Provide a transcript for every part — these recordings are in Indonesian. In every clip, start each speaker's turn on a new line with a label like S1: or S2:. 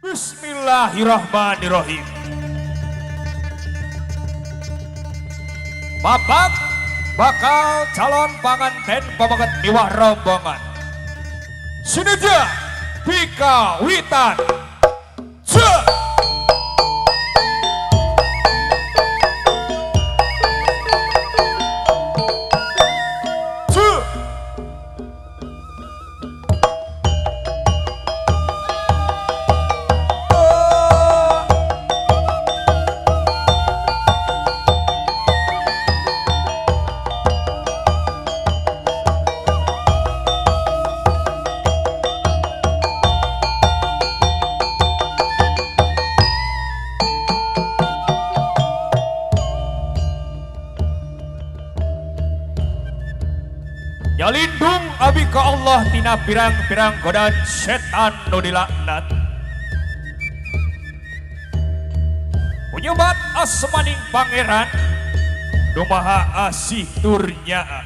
S1: Bismillahirrahmanirrahim. Bapak bakal calon panganten pamaget miwah rombongan. Sinuja Pika Witan. Ya lindung abi ka Allah tina pirang-pirang godaan setan nu dilaknat. Punyebat asmaning pangeran nu maha asih turnya.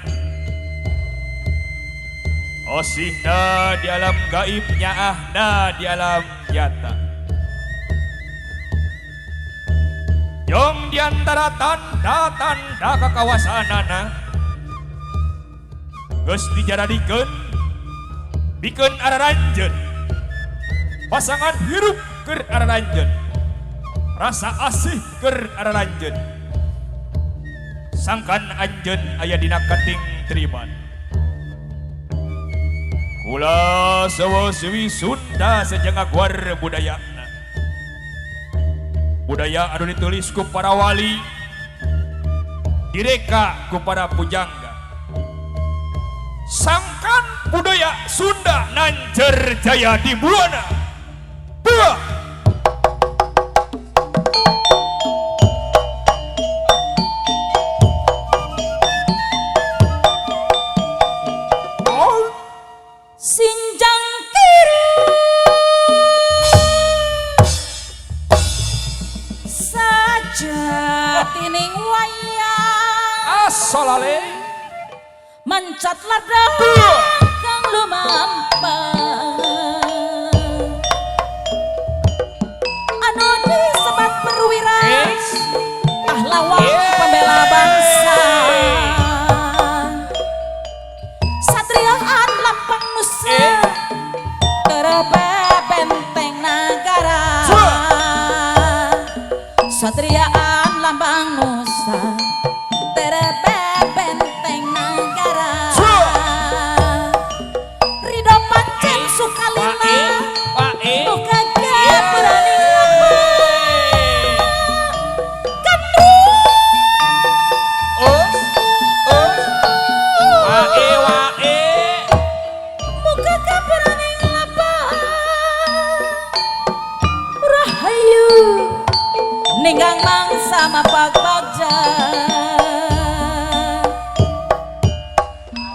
S1: Osihna di alam gaib, nyaahna di alam nyata. Jong diantara tanda-tanda kekawasanana geus dijaradikeun bikeun araranjeun pasangan hirup keur araranjeun rasa asih keur araranjeun sangkan anjeun aya dina kating triman kula sawa sewi Sunda sajenga guar budayana budaya anu ditulis ku para wali direka ku para pujangga sangkan budaya Sunda nanjer jaya di buana buah
S2: sinjang kiri saja tining wayang
S1: asalale
S2: mancat ladang kang lumampah anu disebat perwira pahlawan pembela bangsa satriaan lampang nusa terebe benteng nagara satriaan lambang nusa terebe benteng nagara Ridho pancen sukalina buka berani ninggang mangsa mapag-pagja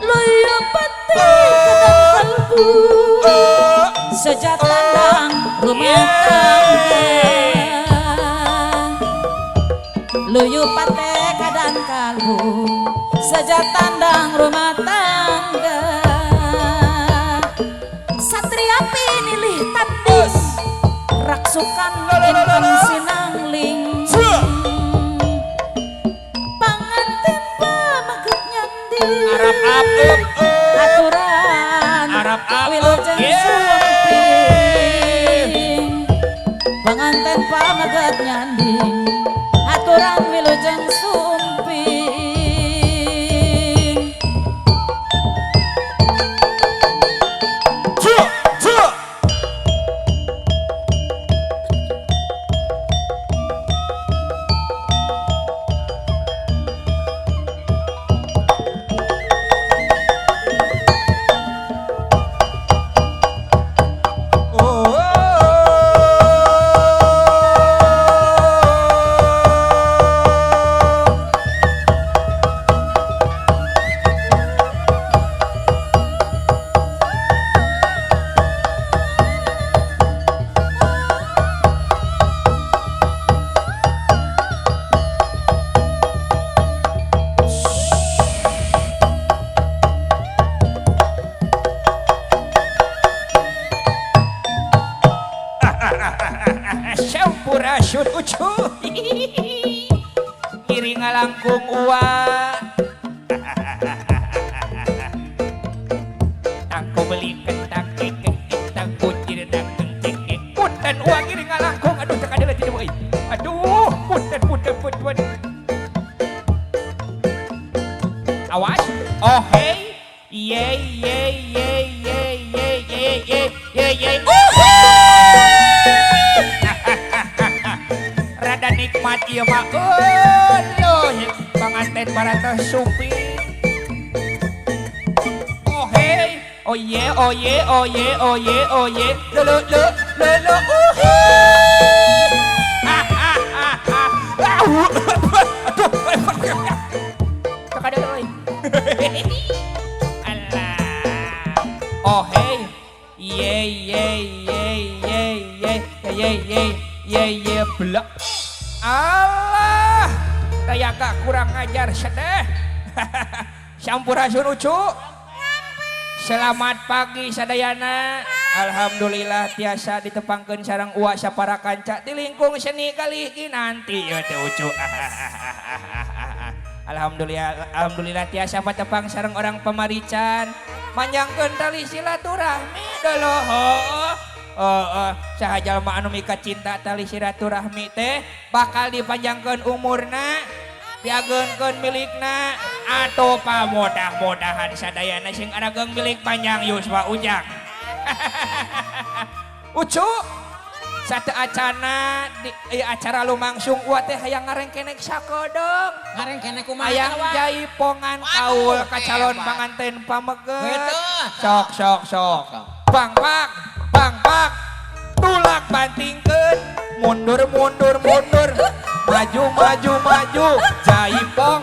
S2: loyo pati kadang kalbu sejatandang rumah tangga loyo pati kadang kalbu sejatandang rumah tangga satria pinilih tanding raksukan ingkang sinangling panganten pamaget nyandi
S1: Arab apep
S2: aturan
S1: Arab
S2: wilujeng sumping panganten pamaget nyandi aturan wilujeng sumping
S1: Sampurasun ucu. Kiri ngalangkung uang. Tangko beli kentang kekek kentang kucir dan kekek. Punten uang kiri ngalangkung. Aduh cek ada tidak boy. Aduh punten. Awas. Oh hey. Ye. Rada nikmat ieu mah eueuh panganten barata supi. Oh hey, oh ye. Lele. Aduh. Cek ada euy. Alah. Oh hey. Ye blok. Allah. Daya gak kurang ngajar sedeh. Sampurasun ucu. Selamat pagi sadayana. Alhamdulillah tiasa ditepangkeun sareng uwa sapara kanca di lingkung seni kali ini nanti ya teh ucu. Alhamdulillah tiasa patepang sareng orang pamarican. Manjangkeun tali silaturahmi doloh. Saha jalma anu mika cinta tali silaturahmi teh bakal dipanjangkeun umurna, piageunkeun milikna atuh pamodah-modahan sadayana sing arageung milik panjang yuswa ujang. Ucu sate acana di acara lumangsung uat teh hayang ngarengkenek sakodong.
S3: Ngarengkenek kumaha?
S1: Hayang jaipongan kaul ka calon panganten pameget. Sok. Bang pak. Tulak bantingkeun. Mundur. Maju. Jaipong.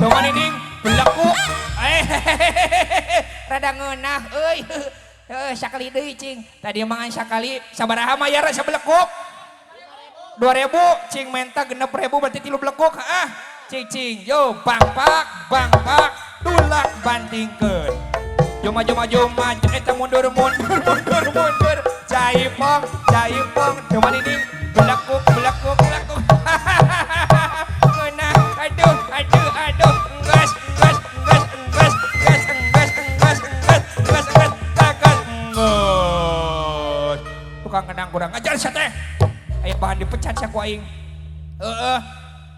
S1: Tumaniding belekuk. Rada ngeunah euy. Sakali deui cing. Tadi mangan sakali sabaraha mayar sabelekuk? 2.000 cing menta 6.000 berarti 3 belekuk. Cing. Yo bang pak. Tulak bantingkeun. Yo maju eta mundur. Jaipong. Cuman ini belekuk. Ngeunah. Aduh. Enggas. Tukang kenang kurang ajar teh. Aya bahan dipecat sia ku aing.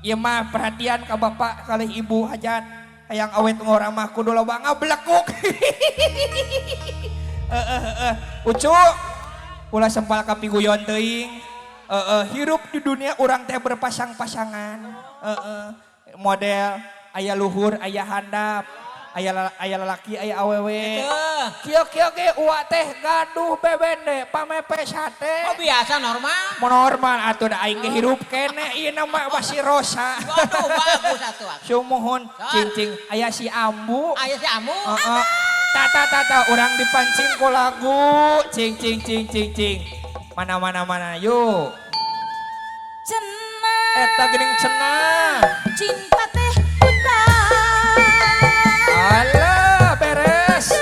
S1: Ieu mah perhatian ka bapak kalih ibu hajat. Hayang awet ngora mah kudu loba ngablekuk. Ucu ulah sempal ka piguyon teuing. Hirup di dunia urang teh berpasang-pasangan. Model aya luhur, aya handap. Aya lalaki, aya awewe. Kieu ge uwa teh gaduh bebende pamepe sate.
S3: Oh biasa normal.
S1: Normal atuh da aing ge hirup kene ieu nama basi rosa.
S3: Waduh bagus atuh.
S1: Sumuhun cing aya si ambu.
S3: Aya si Amu.
S1: Tata urang dipancing ku lagu. Cing. Mana yuk.
S2: Cenah
S1: Eta geuning cenah.
S2: cinta teh buta.
S1: Alah beres.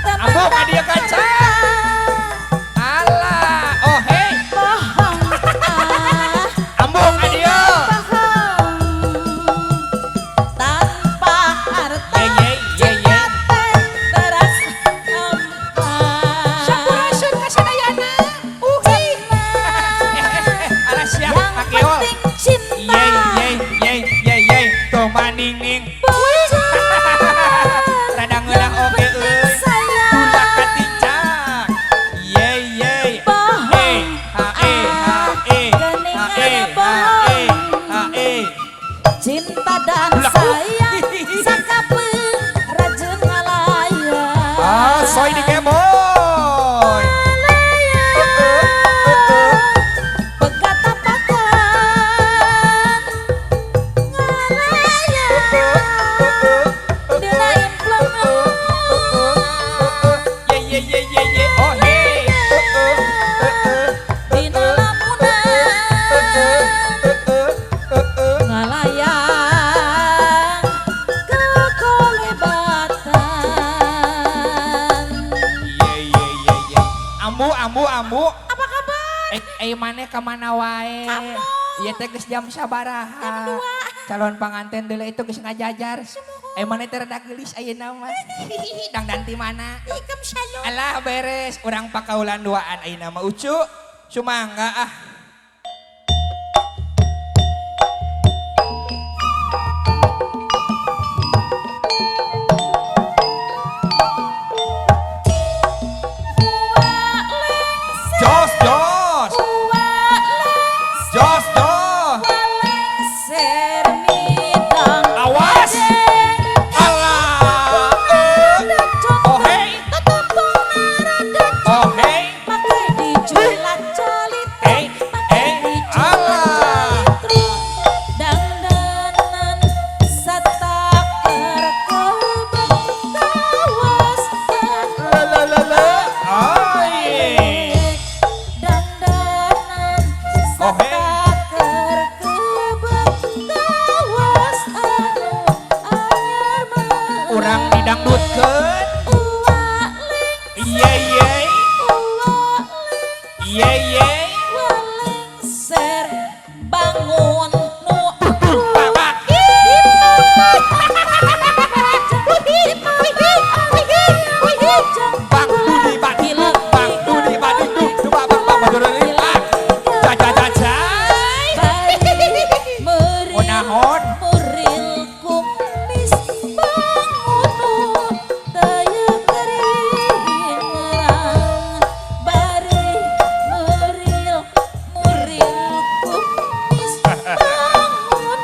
S1: Ambu ka dieu kaca. Alah, oh hey.
S2: Bohong
S1: Ambu ka dieu.
S2: tanpa harta
S1: Ye.
S2: cinta teh teras hampa.
S1: Sampurasun ka sadayana. Uhi. Alah siap
S2: Yang
S1: Kak Geo.
S2: penting cinta
S1: ambu.
S2: Apa kabar?
S1: Maneh kemana wae? Iya teh geus jam sabaraha? Calon panganten deuleu itu geus ngajajar. Maneh teh rada geulis ayeuna mah. Dangdan ti mana?
S2: Ikam shalom.
S1: Alah beres, urang pakaulan duaan ayeuna mah Ucu. Sumangga ah. Jos. Awas. Allah. Oh hey. Oh hey.
S2: Pakai dijulat calit.
S1: Allah.
S2: Dandanan sataker kawas.
S1: Ai.
S2: Dandanan
S1: Oh, hey.
S2: sataker kawas anu anyar mah.
S1: Urang didangdutkeun. Ye.
S2: Ser bangun nu
S1: Baba. Bang Dudi Bading. Onahon.
S2: Muril kumis bangun daya keringerang bari muril kumis bangun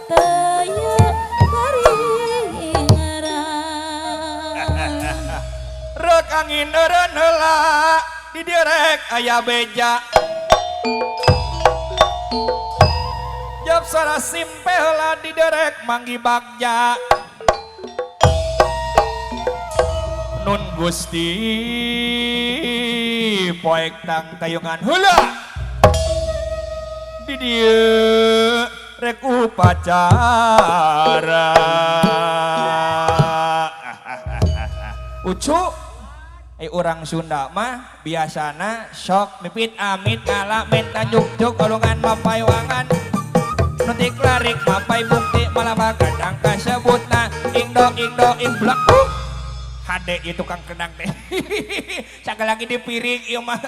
S2: daya keringerang.
S1: Rek angin eureun heula di direk aya beja. Jab sara simpe heula di direk manggi bagja. Nun Gusti poek tang kayungan heula. Di dieu rek upacara. Ucu urang Sunda mah biasana sok mipit amit ngala menta juk golongan mapaywangan nutik larik mapai bukti malah bagadang kasebutna ingdo imblak hade itu tukang kedang teh sagala lagi di piring ieu mah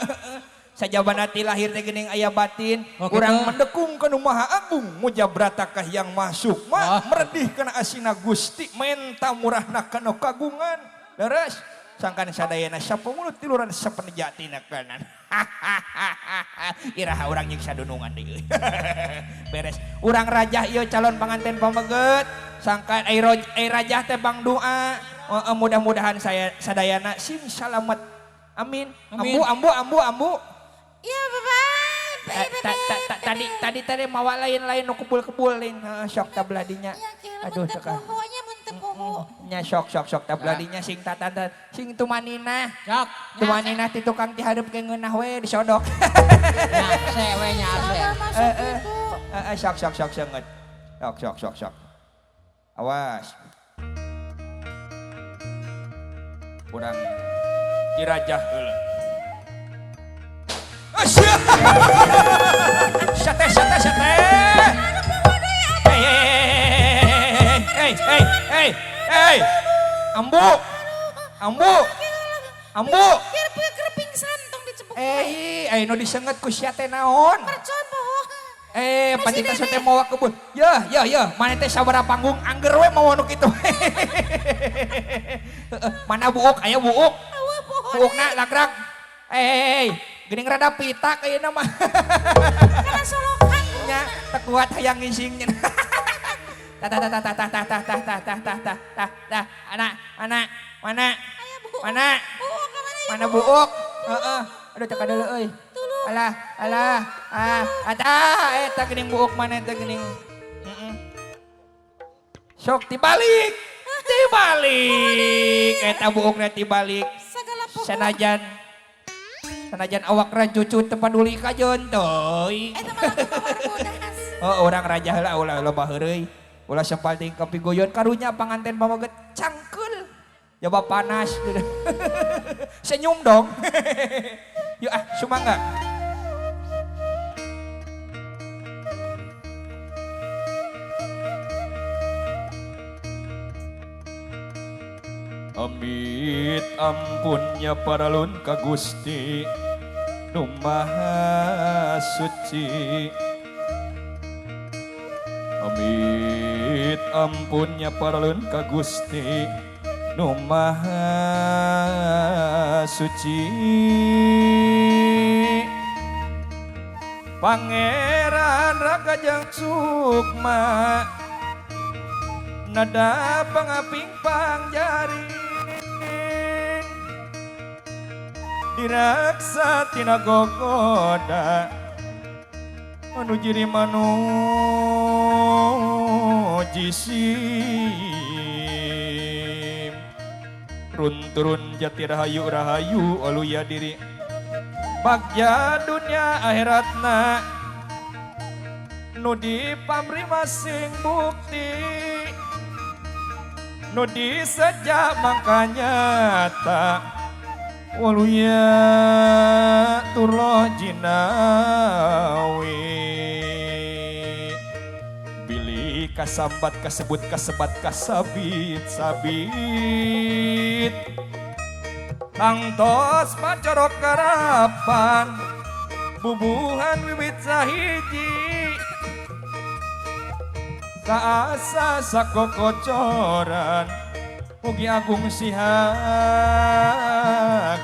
S1: sajabana ti lahir teh geuning aya batin urang mendekung kana Maha Agung mujabrata kah yang masuk mah meredih kana asina Gusti menta murahna kana kagungan leres sangkan sadayana sapemulut tiluran sapenejatina kanan. Iraha urang jeung sadunungan deui. Beres. Urang rajah ieu calon panganten pameget. Sangkan ai rajah teh bang doa. Mudah-mudahan saya sadayana sim salamet. Amin. Ambu.
S2: Ya Bapak.
S1: Tadi mawa lain nu kebul-kebul lain syok tabladinya. Aduh teka. Nya sok tabladinya sing tatan sing tumanina.
S3: Sok.
S1: Tumanina ti tukang ti hareup ke ngeunah we disodok.
S3: Nyase we nyase.
S1: Sok seungeut. Sok. Awas. Urang dirajah heula. Sate. Hey. Ambu.
S2: Kira pingsan tong dicepuk.
S1: Nu disenget ku sia teh naon?
S2: Mercon poho.
S1: Pati teh teh mawa kebun. Ya, mana teh sabaraha panggung angger we mawa nu kitu. Mana buuk? Aya buuk. Buukna lagrag. Geuning rada pita kayaknya mah.
S2: Kana solokan.
S1: Nya teu kuat hayang ngisingnya. Anak. Mana buuk? Aduh cek deuleu euy. Alah. Eta geuning buuk mana eta geuning. Sok tibalik. Eta buukna tibalik. Sanajan awak rancucut teu paduli ka jontoy.
S2: Eta mah kabar bodas.
S1: Orang raja heula ulah loba heureuy. Ulah sempal ting kapigoyon karunya panganten pamoget cangkeul. Coba panas. Senyum dong. Yuk sumangga. Amit ampunnya paralun ka Gusti Nu Maha Suci. Amit ampunnya paralun ka Gusti Nu Maha Suci. Pangeran Rakajang Sukma nada pangaping pangjaring diraksa tina gogoda manujiri jisim run-turun jati rahayu oluya diri bagja dunia akhiratna nu dipamri masing bukti nu disejak makanya tak waluya turloh jinawi bilih kasambat kasebut kasebat kasabit sabit tangtos pacorok karapan bubuhan wiwit sahiji saasa sakokocoran mugi agung sihak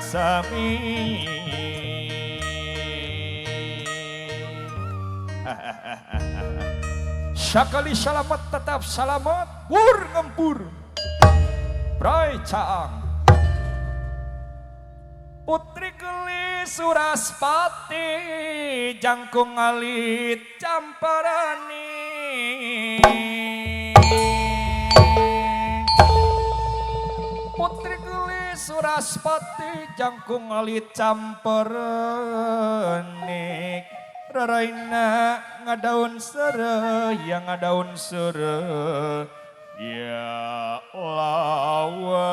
S1: sami. Syakali salamet tetap salamet pur ngempur Bray Caang Putri Gelis Suraspati jangkung alit camparani Putri Gelis Suraspati jangkung alit camperenik raraina ngadaun sere yang ngadaun sere ya lawa.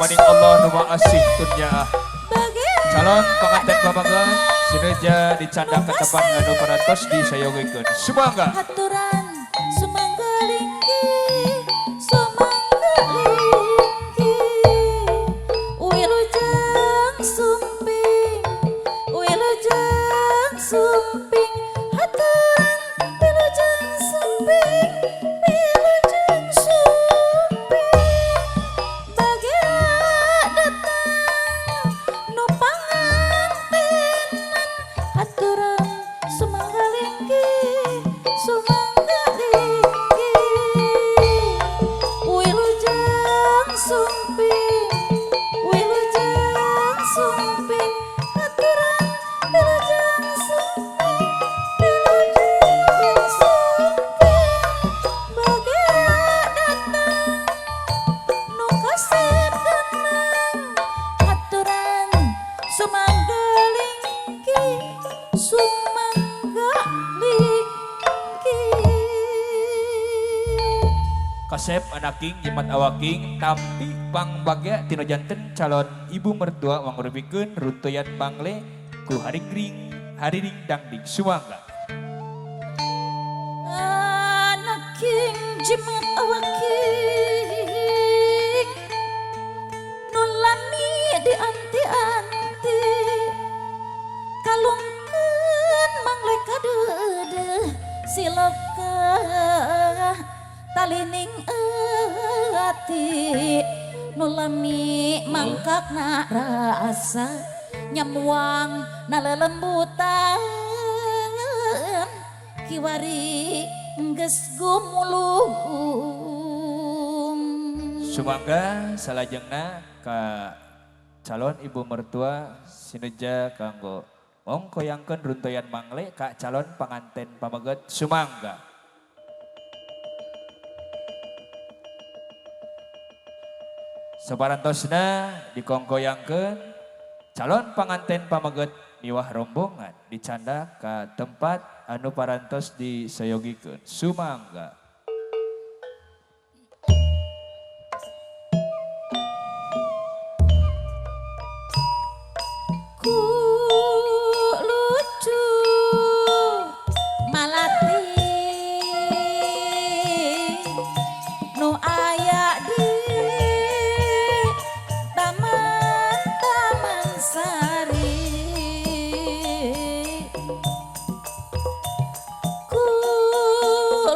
S1: maning Allah nu asih tunyaah.
S2: Bagian
S1: Calon pengantin pamageut sineja dicanda ke depan anu parantos disayogikeun. Sumangga.
S2: haturan sumangga linggih sumangga linggih wilujeng sumping wilujeng sumping haturan wilujeng sumping wilujeng sumping bagia datang nu pangantenan haturan sumangga linggih sumangga linggih wilujeng sumping wilujeng sumping haturan wilujeng sumping wilujeng sumping bagia datang nu kasep kenang haturan sumangga linggih sumangga linggih
S1: Kasep anak king jimat awaking tampi pang bagya tina janten calon ibu mertua mangrupikeun runtuyan bangle ku haring dangding sumangga.
S2: anak king jimat awaking nulami di anti-anti kalungkeun manglek kadeude siloka talining ati nulami mangkakna rasa nyamuang nalelembutan kiwari geus gumulung
S1: Sumangga salajengna ka calon ibu mertua sinuja kanggo mongkoyangkeun runtuyan mangle ka calon panganten pamageut sumangga. Saparantosna dikongkoyangkeun calon panganten pamageut miwah rombongan dicanda ka tempat anu parantos disayogikeun sumangga.
S2: ku lucu malati nu aya di taman sari ku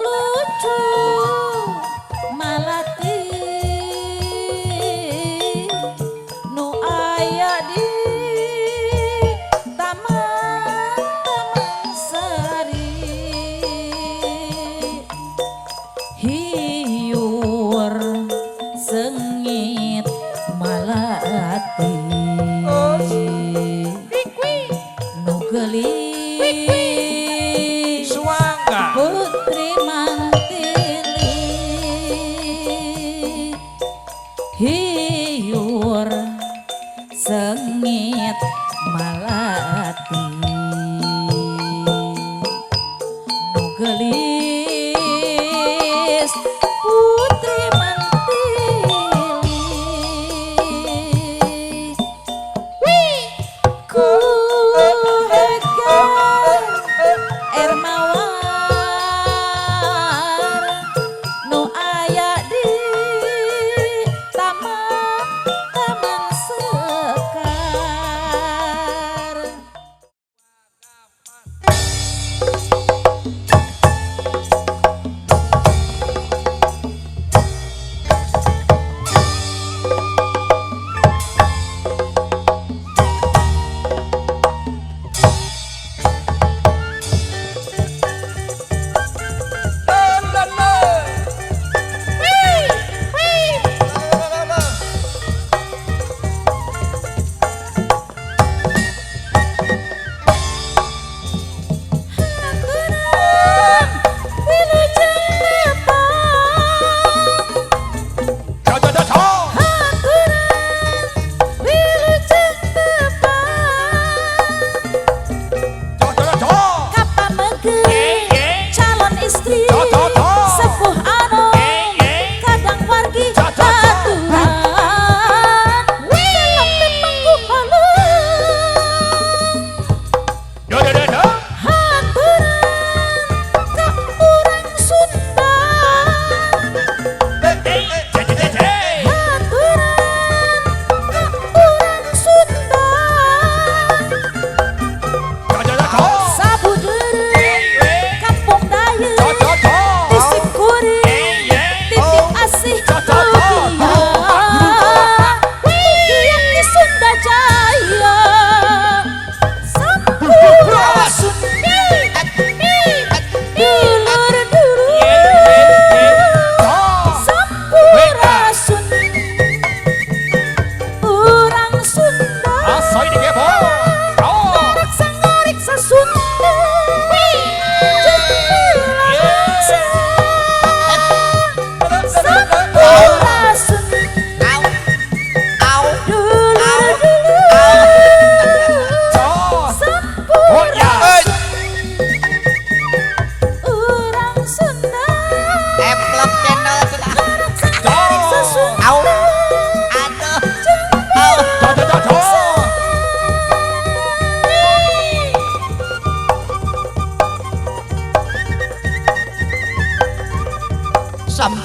S2: lucu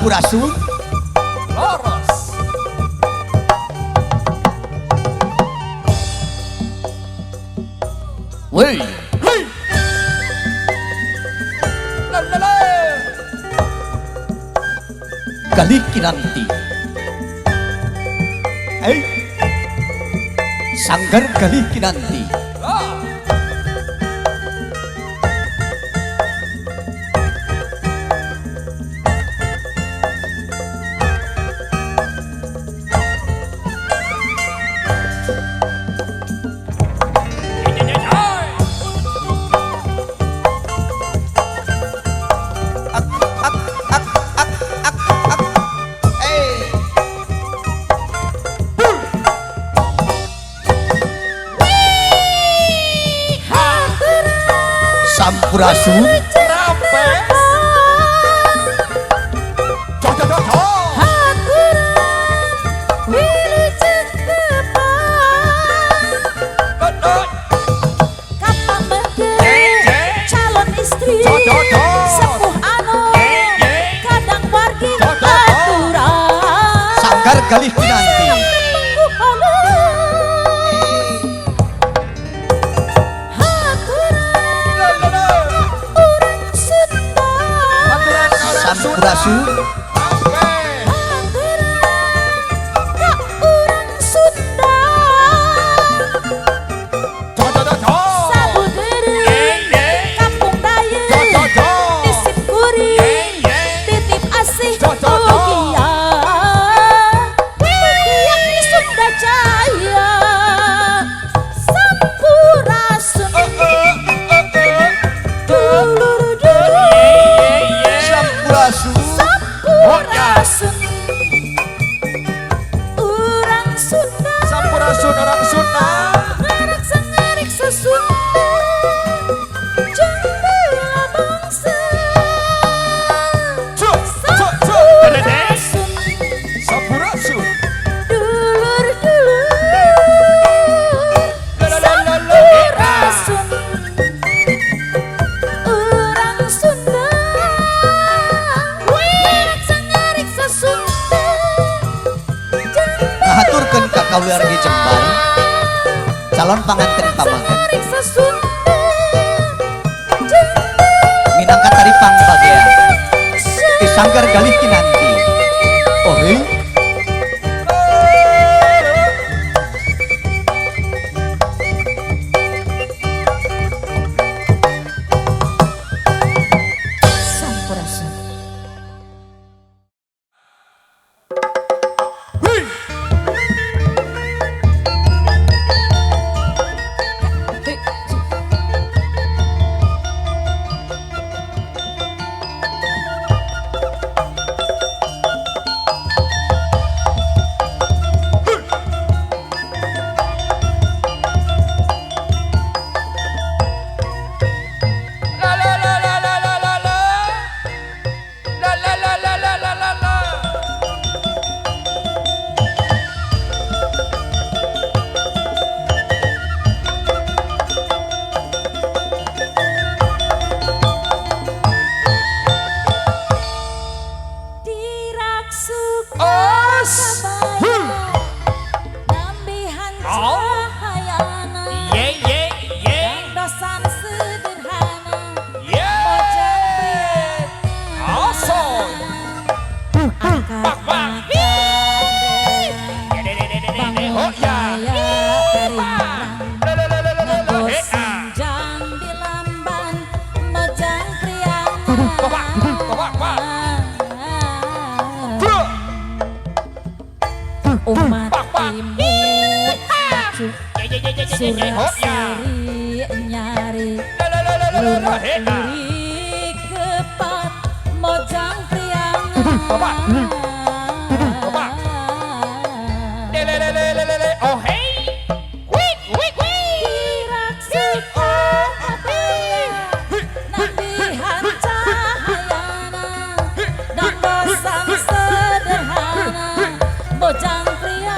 S4: Sampurasun
S1: Loros.
S4: Woi
S1: Lalala.
S4: Galih kinanti Sanggar galih kinanti
S1: Ah.
S4: Sampurasun
S1: Rampes. Dodot.
S2: Kapang bege
S1: Jeng.
S2: calon istri
S1: Dodot.
S2: sepuh anu
S1: Jeng.
S2: kadang wargi
S1: Dodot.
S2: aturan
S4: Sanggar galih kinanti
S2: mengku
S1: Lalala.
S2: orang Sunda
S1: Aturan orang
S4: Sampurasun
S1: Rampes.
S2: ka orang Sunda
S1: Dodot.
S2: sabudere
S1: Jeng, jeng.
S2: kampung daya
S1: Dodot.
S2: disip kuri
S1: Jeng, jeng.
S2: titip asih
S1: Dodot.
S2: Mugia Mugia di Sunda Jaya Sampurasun dulur dulur
S4: Sampurasun
S2: Sampurasun orang Sunda
S1: Sampurasun orang Sunda.
S2: ngarak sangarik sesunda jendela bangsa Sampurasun
S1: Sampurasun.
S2: dulur dulur Sampurasun orang Sunda ngarak sangarik sesunda
S4: ngahaturkeun ka kawiargi Jembar calon panganten pamagan
S2: sangarik sesunda
S4: minangka tari pangbagean di sanggar galih kinanti oh hei
S2: Sampurasun diraksuk nambihan cahayana dosan sederhana Senjang di lamban mojang priang umat imut suraseri nyari lurih kepat mojang priang
S1: Oh hey.
S2: nambihan cahayana dan dosan sederhana bojang pria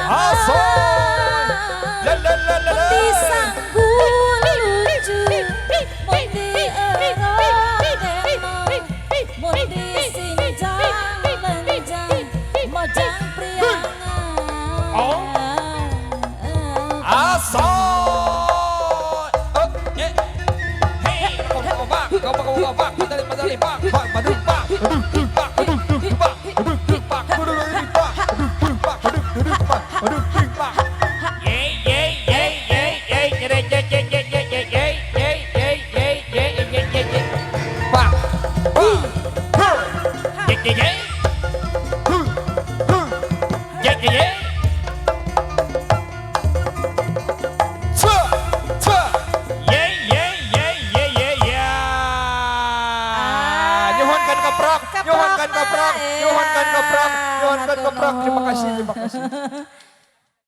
S2: disanggul lucu mundi erodeno mundi sinjang
S1: Asal. Oh, eh. Hei, bak, medali, bak, madu, bak, Yey, yey, yey, yey, yey, yey, yey, yey, yey, yey, yey, yey, yey, yey, yey, yey, yey, yey, yey. Bak, yey, yey, yey. Yey, yey, yey. Yey, yey, yey, yey, yey, ya. Nyuhunkan kaprak, nyuhunkan kaprak, nyuhunkan kaprak, nyuhunkan kaprak. Terima kasih, terima kasih.